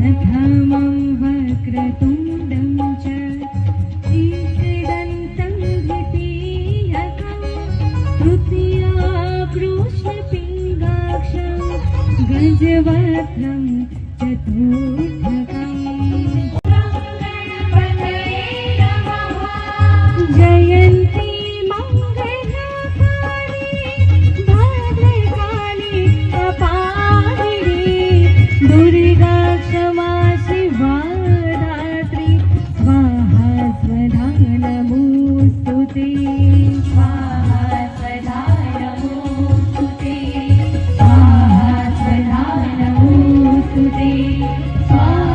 प्रथमं वक्रतुण्डं च एकदन्तं द्वितीयकं तृतीयाकृष्णपिङ्गाक्षं गजवक्त्रं चतुर्थकम् जयन्ती मङ्गलकाली भद्रकाली कपालिनी दुर्गा क्षमा शिवा धात्री स्वाहा स्वधा नमोऽस्तु ते स्वाहा स्वधा नमोऽस्तु ते स्वाहा स्वधा नमोऽस्तु ते स्वाहा